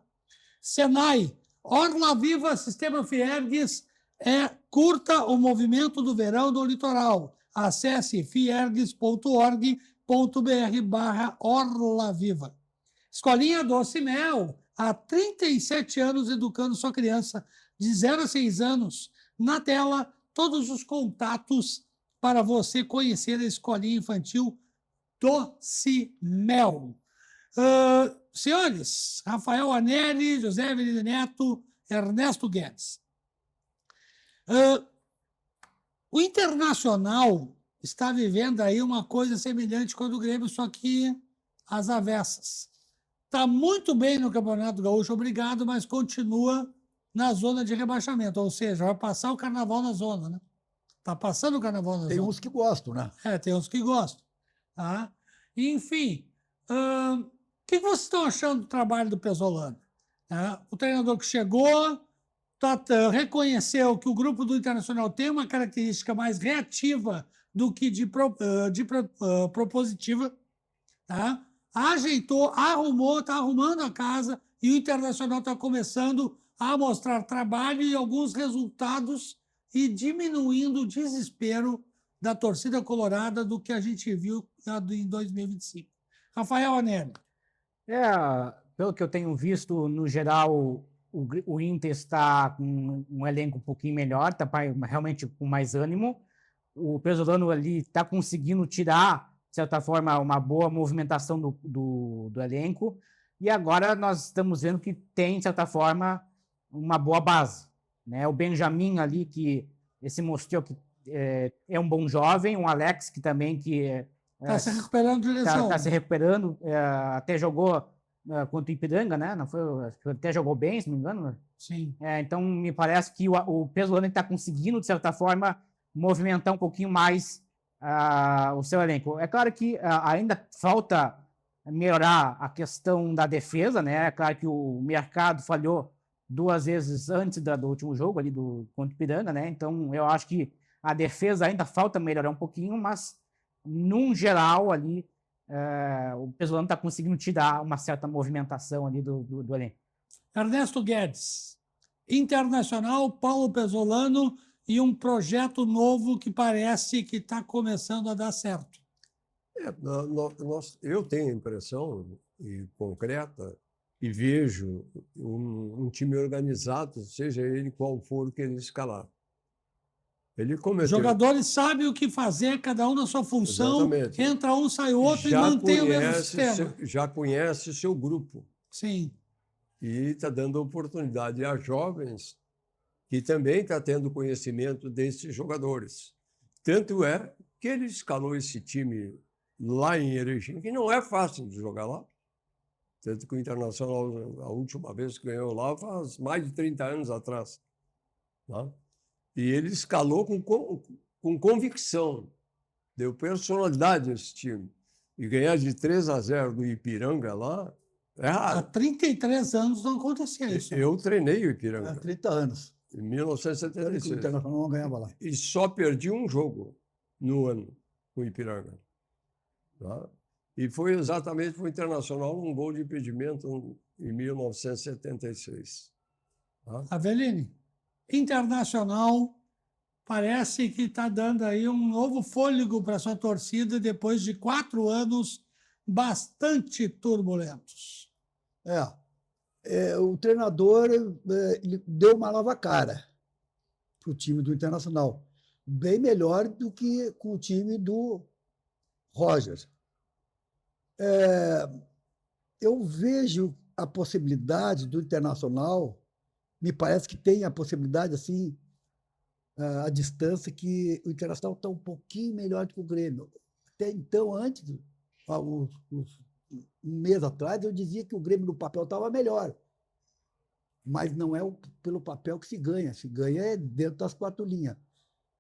B: Senai, Orla Viva Sistema Fiergues, curta o movimento do verão no litoral. Acesse fiergues.org.br/orlaviva. Escolinha Docimel, há 37 anos educando sua criança de 0 a 6 anos. Na tela, todos os contatos para você conhecer a Escolinha Infantil Docimel. Senhores, Rafael Anelli, José Avelino Neto, Ernesto Guedes. O Internacional está vivendo aí uma coisa semelhante com a do Grêmio, só que às avessas. Está muito bem no Campeonato Gaúcho, obrigado, mas continua na zona de rebaixamento, ou seja, vai passar o Carnaval na zona, né? Está passando o Carnaval na zona.
D: Tem uns que gostam, né?
B: Tem uns que gostam. Tá? Enfim, o que vocês estão achando do trabalho do Pesolano? O treinador que chegou, reconheceu que o grupo do Internacional tem uma característica mais reativa do que propositiva, tá? Ajeitou, arrumou, está arrumando a casa e o Internacional está começando a mostrar trabalho e alguns resultados e diminuindo o desespero da torcida colorada do que a gente viu em 2025. Rafael Anelli.
C: Pelo que eu tenho visto, no geral, o Inter está com um elenco um pouquinho melhor, está realmente com mais ânimo. O Pesolano ali está conseguindo tirar, de certa forma, uma boa movimentação do elenco. E agora nós estamos vendo que tem, de certa forma, uma boa base, né? O Benjamin ali, que se mostrou que é um bom jovem, um Alex que também
B: está se recuperando de lesão.
C: Está se recuperando, até jogou contra o Ipiranga, né? Não foi, até jogou bem, se não me engano.
B: Sim.
C: Então, me parece que o Pesolano está conseguindo, de certa forma, movimentar um pouquinho mais o seu elenco. É claro que ainda falta melhorar a questão da defesa, né? É claro que o mercado falhou 2 vezes antes do último jogo ali contra o Ipiranga, né? Então, eu acho que a defesa ainda falta melhorar um pouquinho, mas, num geral, ali, o Pesolano está conseguindo tirar uma certa movimentação ali do elenco.
B: Ernesto Guedes, Internacional, Paulo Pesolano e um projeto novo que parece que está começando a dar certo.
E: Eu tenho a impressão, e concreta, e vejo um time organizado, seja ele qual for o que ele escalar. Ele cometeu...
B: Jogadores sabem o que fazer, cada um na sua função. Exatamente. Entra um, sai outro e mantém o mesmo sistema.
E: Já conhece o seu grupo.
B: Sim.
E: E está dando oportunidade a jovens que também estão tendo conhecimento desses jogadores. Tanto é que ele escalou esse time lá em Erechim, que não é fácil de jogar lá. Tanto que o Internacional, a última vez que ganhou lá, faz mais de 30 anos atrás. Tá? E ele escalou com convicção, deu personalidade a esse time. E ganhar de 3-0 do Ipiranga lá, É
B: Há
E: raro.
B: 33 anos não acontecia isso.
E: Eu treinei o Ipiranga.
D: Há 30 anos.
E: Em
D: O
E: 1976.
D: Internacional não ganhava lá.
E: E só perdi um jogo no ano com o Ipiranga. Tá? E foi exatamente para o Internacional um gol de impedimento em 1976. Tá?
B: Avelini, Internacional parece que está dando aí um novo fôlego para sua torcida depois de 4 anos bastante turbulentos.
D: O treinador ele deu uma nova cara para o time do Internacional. Bem melhor do que com o time do Roger. Eu vejo a possibilidade do Internacional, me parece que tem a possibilidade, assim, a distância, que o Internacional está um pouquinho melhor do que o Grêmio. Até então, antes, um mês atrás, eu dizia que o Grêmio no papel estava melhor. Mas não é pelo papel que se ganha é dentro das 4 linhas.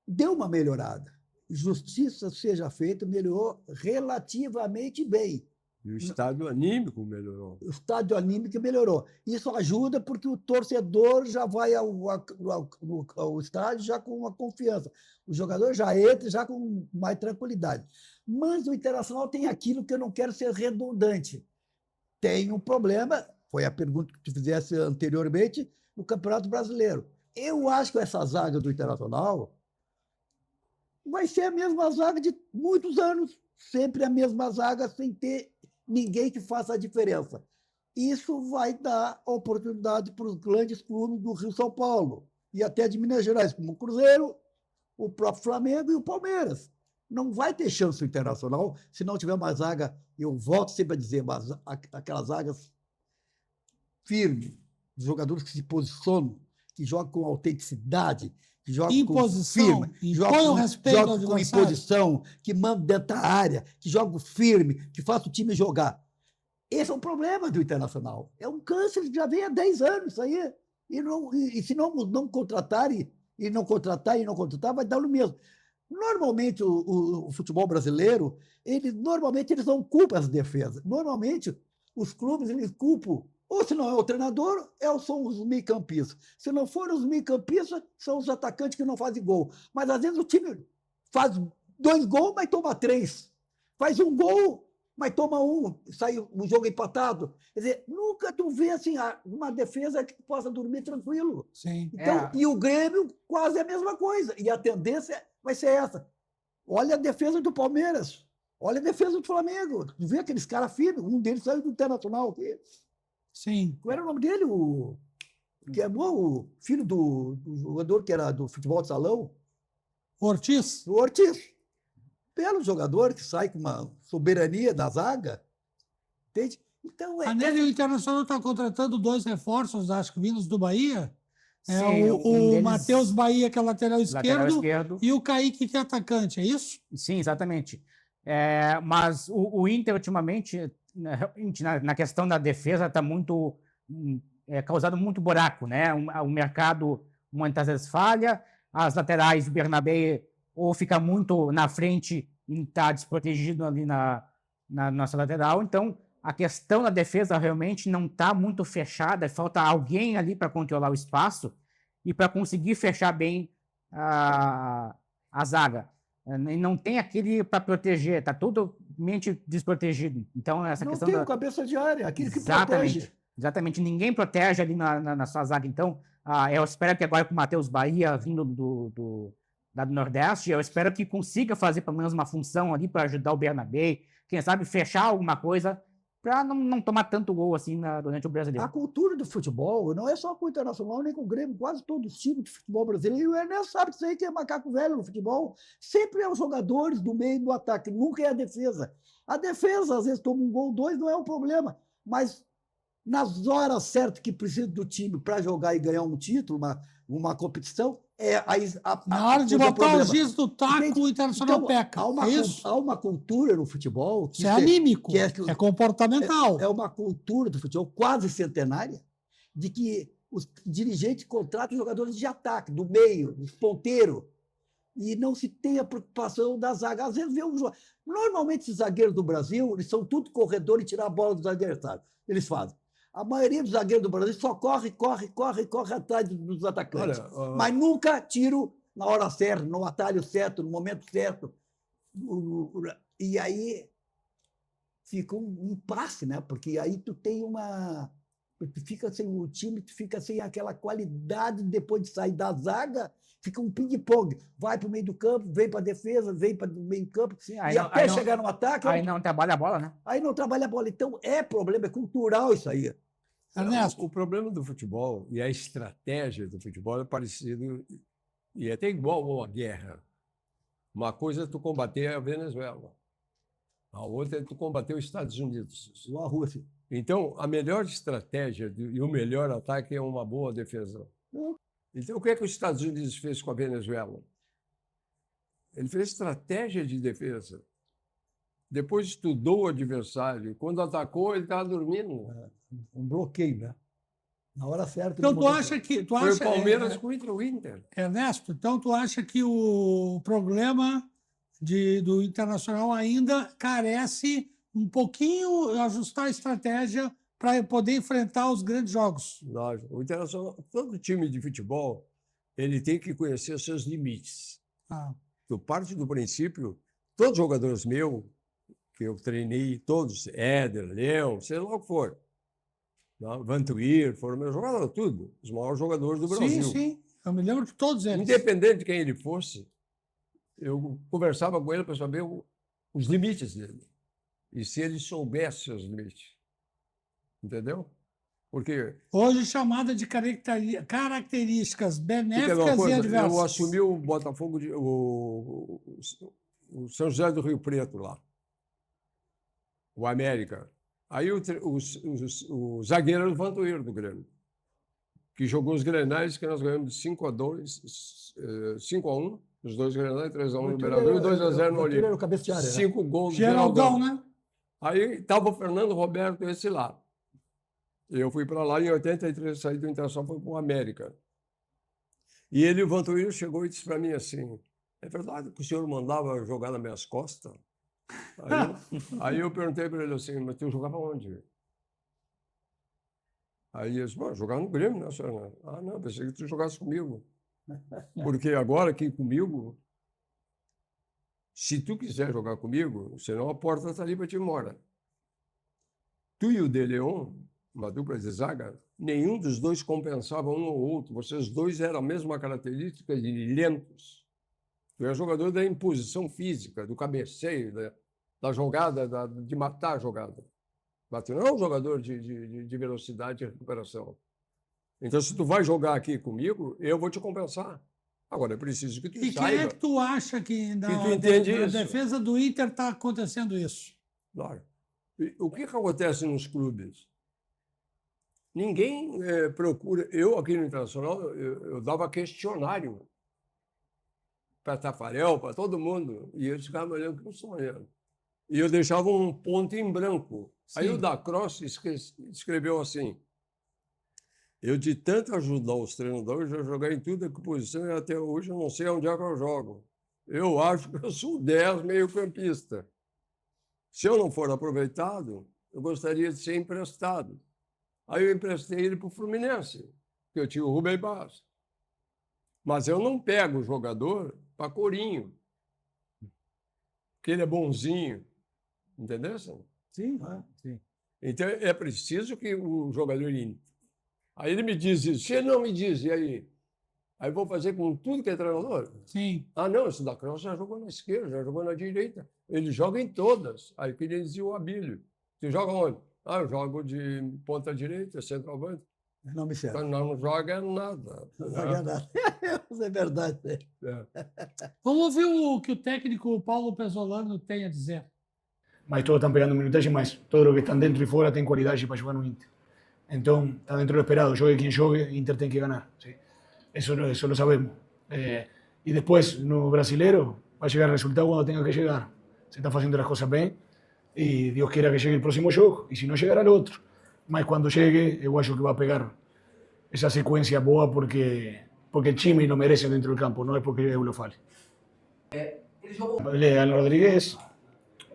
D: Deu uma melhorada. Justiça seja feita, melhorou relativamente bem.
E: E o estádio anímico melhorou.
D: O estádio anímico melhorou. Isso ajuda porque o torcedor já vai ao estádio já com uma confiança. O jogador já entra já com mais tranquilidade. Mas o Internacional tem aquilo que eu não quero ser redundante. Tem um problema, foi a pergunta que tu fizesse anteriormente, no Campeonato Brasileiro. Eu acho que essa zaga do Internacional vai ser a mesma zaga de muitos anos. Sempre a mesma zaga, sem ter ninguém que faça a diferença. Isso vai dar oportunidade para os grandes clubes do Rio São Paulo e até de Minas Gerais, como o Cruzeiro, o próprio Flamengo e o Palmeiras. Não vai ter chance o Internacional se não tiver uma zaga, eu volto sempre a dizer, mas aquelas zagas firmes, jogadores que se posicionam, que jogam com autenticidade, que jogam
B: imposição,
D: com firme, jogam com imposição, que mandam dentro da área, que jogam firme, que façam o time jogar. Esse é o problema do Internacional. É um câncer que já vem há 10 anos isso aí. E se não contratarem, e não contratar, vai dar no mesmo. Normalmente, o futebol brasileiro, eles não culpam as defesas. Normalmente, os clubes eles culpam, ou se não é o treinador, são os meio-campistas. Se não forem os meio-campistas, são os atacantes que não fazem gol. Mas, às vezes, o time faz 2 gols, mas toma 3. Faz 1 gol, mas toma 1, sai o jogo empatado. Quer dizer, nunca tu vê assim, uma defesa que possa dormir tranquilo.
B: Sim.
D: Então, e o Grêmio quase a mesma coisa. E a tendência vai ser essa. Olha a defesa do Palmeiras. Olha a defesa do Flamengo. Tu vê aqueles caras firmes. Um deles saiu do Internacional.
B: Sim.
D: Qual era o nome dele? O filho do jogador que era do futebol de salão?
B: Ortiz.
D: O Ortiz. Belo jogador que sai com uma soberania da zaga. Entende? Então,
B: A Nelly, o Internacional está contratando 2 reforços, acho que vindos do Bahia.
C: Sim,
B: o Matheus Bahia, que é lateral esquerdo, e o Kaique, que é atacante, é isso?
C: Sim, exatamente. Mas o Inter, ultimamente, na questão da defesa, está muito causado muito buraco, né? O mercado muitas vezes falha, as laterais do Bernabé ou fica muito na frente e está desprotegido ali na nossa lateral. Então, a questão da defesa realmente não está muito fechada, falta alguém ali para controlar o espaço e para conseguir fechar bem a zaga. E não tem aquele para proteger, está totalmente desprotegido. Então, essa
D: não
C: questão
D: tem o cabeça de área, aquele que
C: exatamente,
D: protege.
C: Exatamente, ninguém protege ali na sua zaga. Então, eu espero que agora com o Matheus Bahia vindo do Nordeste, eu espero que consiga fazer pelo menos uma função ali para ajudar o Bernabé, quem sabe fechar alguma coisa para não tomar tanto gol assim durante o Brasileiro.
D: A cultura do futebol não é só com o Internacional, nem com o Grêmio, quase todos os times de futebol brasileiro. E o Ernesto sabe disso aí, que é macaco velho no futebol. Sempre é os jogadores do meio do ataque, nunca é a defesa. A defesa, às vezes, toma 1 gol, 2, não é um problema. Mas nas horas certas que precisa do time para jogar e ganhar um título, uma competição,
B: na hora de botar os giz do taco, o Internacional peca.
D: Há uma cultura no futebol que
B: é anímico, é comportamental.
D: É uma cultura do futebol quase centenária de que os dirigentes contratam jogadores de ataque, do meio, os ponteiros. e não se tem a preocupação da zaga. Às vezes vê um jogo. Normalmente, os zagueiros do Brasil, eles são tudo corredor e tirar a bola dos adversários. Eles fazem. A maioria dos zagueiros do Brasil só corre atrás dos atacantes.
E: Olha,
D: mas nunca tiro na hora certa, no atalho certo, no momento certo. E aí fica um impasse, né? Porque aí tu tem uma... Tu fica sem o time, tu fica sem aquela qualidade depois de sair da zaga, fica um ping-pong. Vai para o meio do campo, vem para a defesa, vem para o meio do campo, e até chegar no ataque...
C: Aí não trabalha a bola, né?
D: Aí não trabalha a bola. Então, é problema, é cultural isso aí.
B: Ernesto.
E: O problema do futebol e a estratégia do futebol é parecido e é até igual a uma guerra. Uma coisa é tu combater a Venezuela, a outra é tu combater os Estados Unidos.
D: Ou a Rússia.
E: Então, a melhor estratégia e o melhor ataque é uma boa defesa. Então, o que é que os Estados Unidos fez com a Venezuela? Ele fez estratégia de defesa. Depois estudou o adversário. Quando atacou, ele estava dormindo.
D: Um bloqueio, né? Na hora certa.
B: Então, tu acha que...
E: Foi o Palmeiras contra o Inter.
B: Ernesto, então tu acha que o problema do Internacional ainda carece um pouquinho ajustar a estratégia para poder enfrentar os grandes jogos?
E: Lógico. O Internacional, todo time de futebol, ele tem que conhecer os seus limites. Tu parte do princípio, todos os jogadores meus, que eu treinei, todos, Éder, Leão, seja lá o que for, Vantuir, foram meus jogadores, tudo, os maiores jogadores do Brasil.
B: Sim, eu me lembro de todos eles.
E: Independente de quem ele fosse, eu conversava com ele para saber os limites dele. E se ele soubesse os limites. Entendeu? Porque...
B: Hoje chamada de características benéficas e adversas.
E: Eu assumi o Botafogo, o São José do Rio Preto lá. O América. Aí o zagueiro era o Vantuir do Grêmio, que jogou os Grenais que nós ganhamos de 5-2, 5-1, os dois Grenais, 3-1 no Beira-Rio e 2-0 no Olímpico. 5 gols do
B: Geraldão, né?
E: Aí estava o Fernando Roberto esse lá. Eu fui para lá em 83, saí do Internacional, fui para o América. E ele, o Vantuir, chegou e disse para mim assim, é verdade que o senhor mandava jogar nas minhas costas? Aí eu perguntei para ele assim, mas tu jogava onde? Aí ele disse, jogava no Grêmio, né, senhor? Ah, não, pensei que tu jogasse comigo. Porque agora aqui comigo, se tu quiser jogar comigo, senão a porta está ali para te ir embora. Tu e o De Leon, uma dupla de zaga, nenhum dos dois compensava um ou outro. Vocês dois eram a mesma característica de lentos. Tu é jogador da imposição física, do cabeceio, da jogada, de matar a jogada. Mas tu não é um jogador de velocidade e recuperação. Então, se tu vai jogar aqui comigo, eu vou te compensar. Agora, é preciso que tu saiba.
B: E quem é que tu acha que na defesa do Inter está acontecendo isso?
E: Claro. O que acontece nos clubes? Ninguém procura... Eu, aqui no Internacional, eu dava questionário para Tafarel, para todo mundo, e eles ficavam olhando como sonhando. E eu deixava um ponto em branco. Sim. Aí o Da Cross escreveu assim, eu de tanto ajudar os treinadores, eu joguei em tudo que posição e até hoje eu não sei onde é que eu jogo. Eu acho que eu sou 10 meio-campista. Se eu não for aproveitado, eu gostaria de ser emprestado. Aí eu emprestei ele para o Fluminense, porque eu tinha o Rubem Bas. Mas eu não pego o jogador para corinho, porque ele é bonzinho. Entendeu?
D: Sim.
E: Sim. Então é preciso que o jogador... Aí ele me diz isso. Se ele não me diz, e aí? Aí eu vou fazer com tudo que é treinador?
B: Sim.
E: Ah, não, esse da Cross já jogou na esquerda, já jogou na direita. Ele joga em todas. Aí que ele dizia o Abílio. Você joga onde? Ah, eu jogo de ponta direita, centroavante.
D: Não me serve.
E: Quando não joga nada.
D: Não joga nada. Isso é verdade.
B: Vamos ouvir o que o técnico Paulo Pesolano tem a dizer.
M: Mas todos estão pegando minutagem, mas todos os que estão dentro e fora têm qualidade para jogar no Inter. Então, está dentro do esperado. Jogue quem jogue, Inter tem que ganhar. ¿Sí? Eso lo sabemos. Y después, no brasileiro, va a llegar el resultado cuando tenga que llegar. Se está haciendo las cosas bien y Dios quiera que llegue el próximo jogo. Y si no, llegará el otro. Mas cuando llegue, eu acho que va a pegar esa secuencia boa porque el time lo merece dentro del campo, no es porque eu lo fale. Alan Rodríguez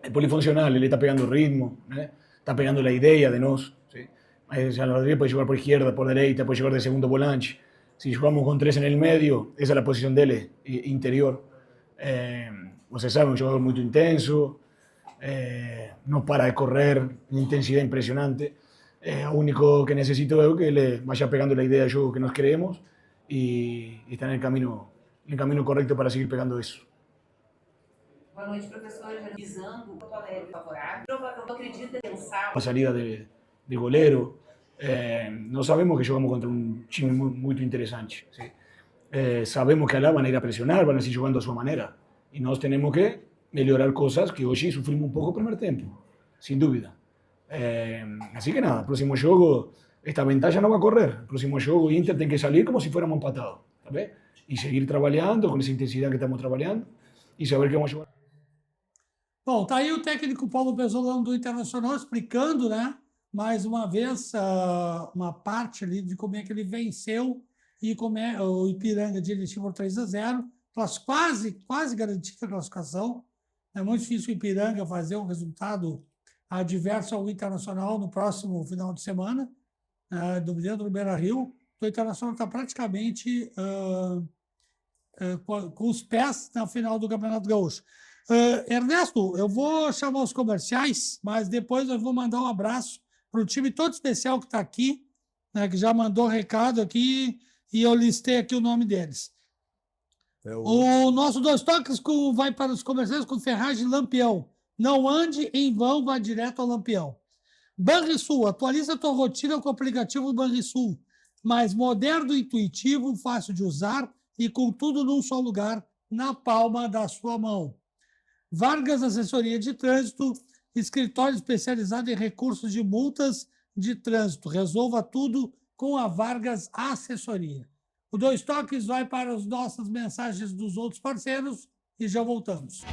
M: é polifuncional, ele está pegando o ritmo, né? Está pegando a ideia de nós. ¿Sí? Alan Rodríguez pode jogar por izquierda, por direita, pode jogar de segundo volante. Si jugamos con 3 en el medio, esa es la posición de él, interior. Você sabe, un jugador muy intenso, no para de correr, una intensidad impresionante. Lo único que necesito es que le vaya pegando la idea de juego que nos queremos y está en el camino correcto para seguir pegando eso.
N: Boa noite, professor. Visando o Porto Alegre favorável, provavelmente acredita pensar...
M: La salida de golero. No sabemos que jugamos contra un time muy interesante. ¿Sí? Sabemos que allá van a ir a presionar, van a seguir jugando a su manera. Y nosotros tenemos que mejorar cosas que hoy sufrimos un poco el primer tiempo, sin duda. Así que nada, el próximo juego, esta ventaja no va a correr. El próximo juego Inter tiene que salir como si fuéramos empatados. ¿Sabes? Y seguir trabajando con esa intensidad que estamos trabajando y saber que vamos a jugar.
B: Bom, tá aí o técnico Paulo Pezzolano do Internacional explicando, né? Mais uma vez, uma parte ali de como é que ele venceu e como é o Ipiranga de Erechim por 3-0, quase garantida a classificação. É muito difícil o Ipiranga fazer um resultado adverso ao Internacional no próximo final de semana, dentro do Beira-Rio. O Internacional está praticamente com os pés na final do Campeonato Gaúcho. Ernesto, eu vou chamar os comerciais, mas depois eu vou mandar um abraço para o time todo especial que está aqui, né, que já mandou recado aqui e eu listei aqui o nome deles. O nosso Dois Toques vai para os comerciais com Ferragem Lampião. Não ande em vão, vá direto ao Lampião. Banrisul, atualiza a tua rotina com o aplicativo Banrisul. Mais moderno, intuitivo, fácil de usar e com tudo num só lugar, na palma da sua mão. Vargas Assessoria de Trânsito, escritório especializado em recursos de multas de trânsito. Resolva tudo com a Vargas Assessoria. O Dois Toques vai para as nossas mensagens dos outros parceiros e já voltamos.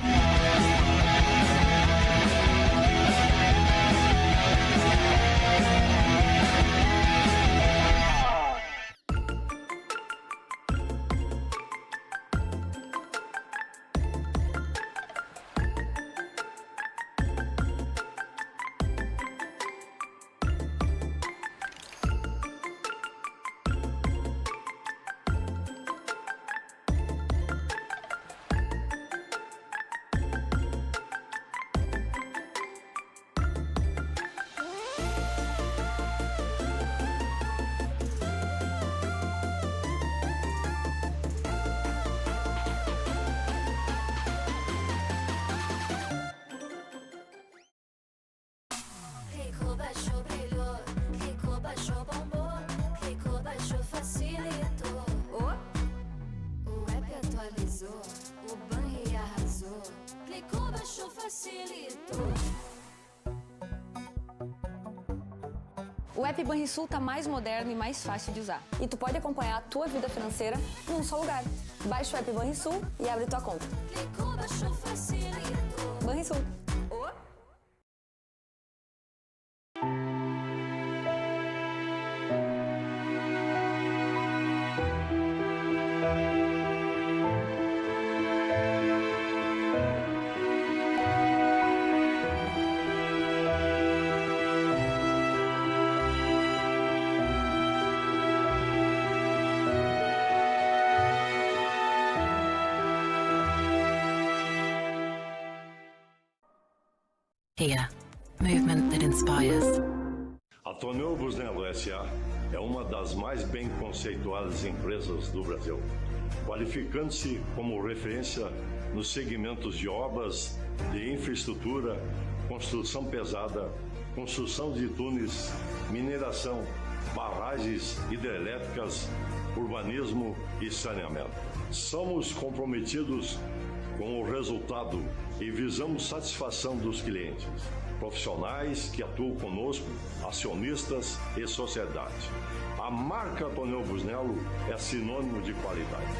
O: O app Banrisul tá mais moderno e mais fácil de usar. E tu pode acompanhar a tua vida financeira num só lugar. Baixa o app Banrisul e abre tua conta. Banrisul.
P: Here, movement that inspires.
Q: A Tonel Busnello S.A. é uma das mais bem conceituadas empresas do Brasil, qualificando-se como referência nos segmentos de obras de infraestrutura, construção pesada, construção de túneis, mineração, barragens hidrelétricas, urbanismo e saneamento. Somos comprometidos com o resultado e visamos satisfação dos clientes, profissionais que atuam conosco, acionistas e sociedade. A marca Tonel Busnello é sinônimo de qualidade.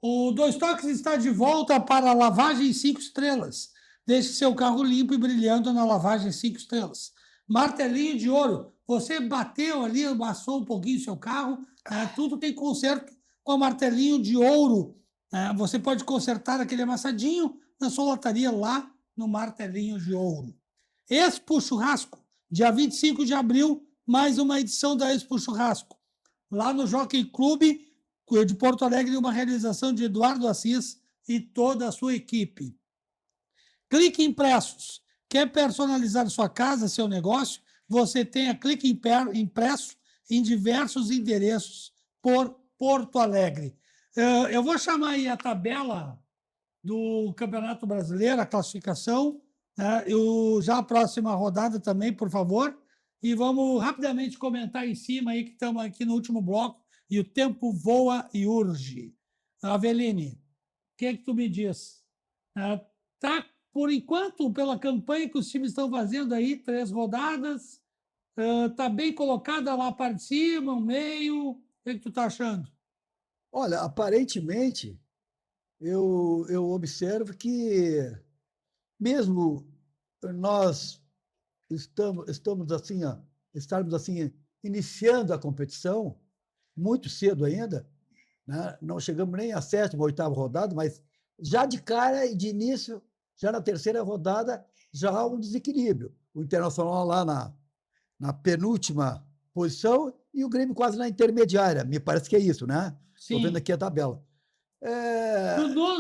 B: O Dois Toques está de volta para a lavagem 5 estrelas. Deixe seu carro limpo e brilhando na lavagem 5 estrelas. Martelinho de ouro. Você bateu ali, amassou um pouquinho seu carro, tudo tem conserto com martelinho de ouro. Você pode consertar aquele amassadinho na sua lataria lá no Martelinho de Ouro. Expo Churrasco, dia 25 de abril, mais uma edição da Expo Churrasco. Lá no Jockey Clube de Porto Alegre, uma realização de Eduardo Assis e toda a sua equipe. Clique Impressos. Quer personalizar sua casa, seu negócio? Você tem a Clique Impresso em diversos endereços por Porto Alegre. Eu vou chamar aí a tabela do Campeonato Brasileiro, a classificação, já a próxima rodada também, por favor, e vamos rapidamente comentar em cima aí, que estamos aqui no último bloco, e o tempo voa e urge. Aveline, o que é que tu me diz? Tá, por enquanto, pela campanha que os times estão fazendo aí, 3 rodadas, tá bem colocada lá a parte de cima, o meio, o que é que tu tá achando?
D: Olha, aparentemente, eu observo que, mesmo nós estarmos assim, iniciando a competição, muito cedo ainda, né? Não chegamos nem à 7ª, 8ª rodada, mas já de cara e de início, já na 3ª rodada, já há um desequilíbrio. O Internacional lá na penúltima posição e o Grêmio quase na intermediária. Me parece que é isso, né? Estou vendo aqui a tabela.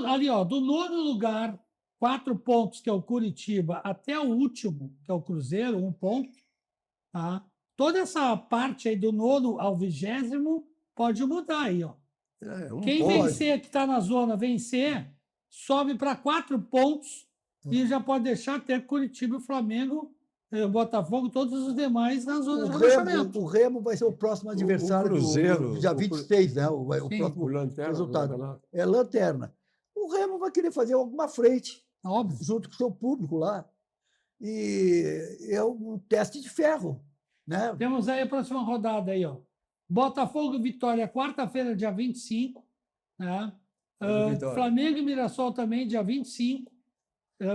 B: Ali, ó, do 9º lugar, 4 pontos, que é o Curitiba, até o último, que é o Cruzeiro, 1 ponto. Tá? Toda essa parte aí do 9º ao 20º pode mudar aí, ó. Quem vencer, que está na zona, vencer, sobe para 4 pontos e já pode deixar até Curitiba, o Flamengo, o Botafogo, todos os demais na zona de rebaixamento.
D: O Remo vai ser o próximo adversário do dia 26, né? O próximo resultado. É lanterna. O Remo vai querer fazer alguma frente,
B: óbvio,
D: junto com o seu público lá. E é um teste de ferro, né?
B: Temos aí a próxima rodada aí, ó. Botafogo e Vitória, quarta-feira, dia 25. Né? Flamengo e Mirassol também, dia 25.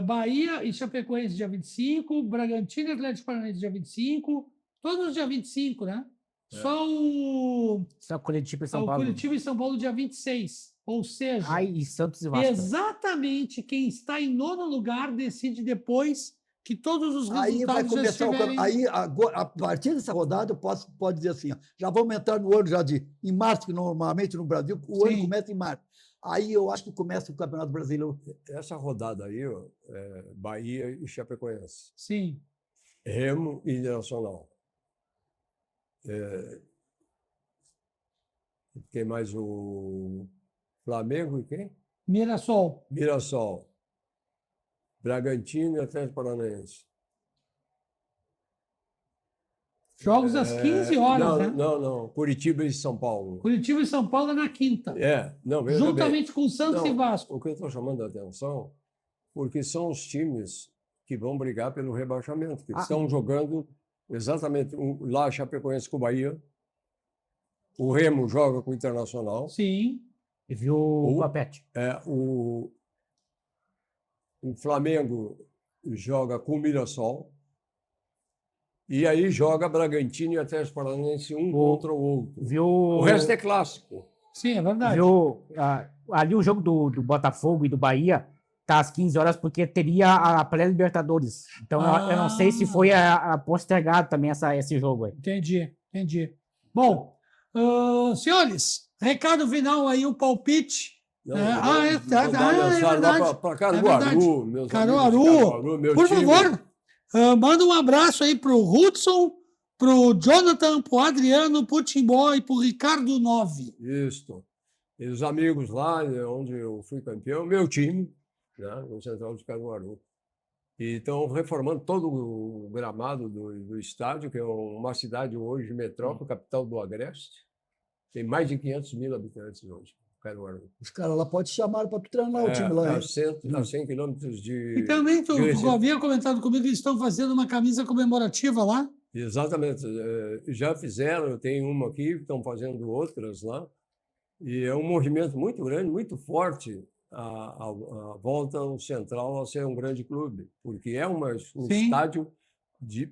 B: Bahia e Chapecoense, dia 25. Bragantino e Atlético Paranaense, dia 25. Todos os dia 25, né? Só
C: Curitiba e São Paulo.
B: Curitiba e São Paulo, dia 26. Ou seja,
C: e Santos e Vasco.
B: Exatamente quem está em 9º lugar decide depois que todos os resultados
D: aí vai começar
B: já estiverem...
D: Aí, a partir dessa rodada, pode dizer assim, ó, já vamos entrar no ano já em março, que normalmente no Brasil o ano começa em março. Aí eu acho que começa o Campeonato Brasileiro.
E: Essa rodada aí, ó, Bahia e Chapecoense.
B: Sim.
E: Remo e Internacional. Quem mais? O Flamengo e quem?
B: Mirassol.
E: Bragantino e Atlético Paranaense.
B: Jogos às 15 horas, né?
E: Não. Curitiba e São Paulo.
B: Curitiba e São Paulo é na quinta.
E: Juntamente
B: com Santos e Vasco.
E: O que eu estou chamando a atenção, porque são os times que vão brigar pelo rebaixamento, que estão jogando exatamente lá Chapecoense com o Bahia, o Remo joga com o Internacional.
B: Sim.
C: E viu o Papete.
E: O Flamengo joga com o Mirassol. E aí joga Bragantino e Atlético Paranaense contra o outro. O resto é clássico.
B: Sim, é verdade.
C: Ali o jogo do Botafogo e do Bahia está às 15 horas porque teria a pré-Libertadores. Então eu não sei se foi postergado também esse jogo aí.
B: Entendi. Bom, senhores, recado final aí, um palpite.
E: É verdade. Para Caruaru, meus
B: Caruaru,
E: meu
B: por
E: time.
B: favor, Manda um abraço aí pro Hudson, pro Jonathan, pro Adriano, pro Timbó e pro Ricardo Nove.
E: Isso. E os amigos lá, onde eu fui campeão, meu time, né, no Central de Caruaru. E estão reformando todo o gramado do estádio, que é uma cidade hoje metrópole, capital do Agreste. Tem mais de 500 mil habitantes hoje, Caruaru.
D: Os caras lá podem te chamar para tu treinar o time lá.
E: A 100 quilômetros de...
B: E também tu havia comentado comigo que eles estão fazendo uma camisa comemorativa lá.
E: Exatamente. Já fizeram, eu tenho uma aqui, estão fazendo outras lá. E é um movimento muito grande, muito forte, a volta ao Central a ser um grande clube, porque é um estádio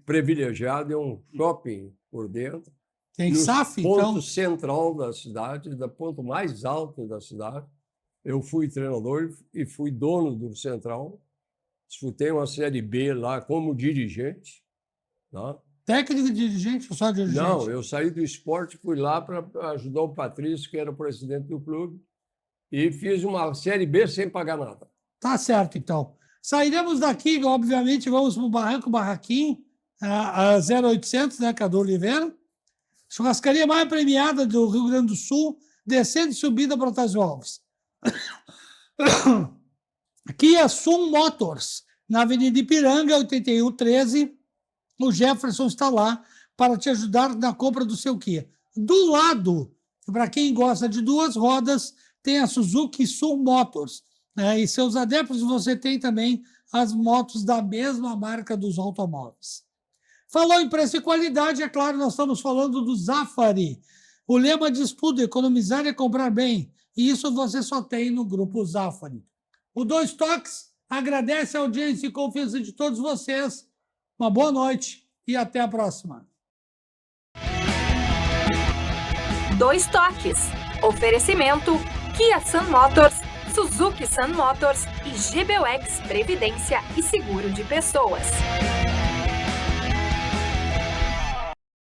E: privilegiado, é um shopping por dentro.
B: Tem SAF,
E: então?
B: então?
E: Ponto central da cidade, da ponto mais alto da cidade. Eu fui treinador e fui dono do Central. Disputei uma Série B lá como dirigente. Tá?
B: Técnico e dirigente ou só dirigente?
E: Não, eu saí do esporte, fui lá para ajudar o Patrício, que era o presidente do clube, e fiz uma Série B sem pagar nada.
B: Tá certo, então. Sairemos daqui, obviamente, vamos para o Barranco Barraquim, a 0800, né, Cadu Oliveira. Churrascaria mais premiada do Rio Grande do Sul, descendo e subida para Otávio Alves. Aqui é Sun Motors, na Avenida Ipiranga, 8113. O Jefferson está lá para te ajudar na compra do seu Kia. Do lado, para quem gosta de duas rodas, tem a Suzuki Sun Motors. E seus adeptos, você tem também as motos da mesma marca dos automóveis. Falou em preço e qualidade, é claro, nós estamos falando do Zafari. O lema diz tudo, economizar é comprar bem. E isso você só tem no Grupo Zafari. O Dois Toques agradece a audiência e confiança de todos vocês. Uma boa noite e até a próxima.
A: Dois Toques. Oferecimento Kia Sun Motors, Suzuki Sun Motors e GBUX Previdência e Seguro de Pessoas.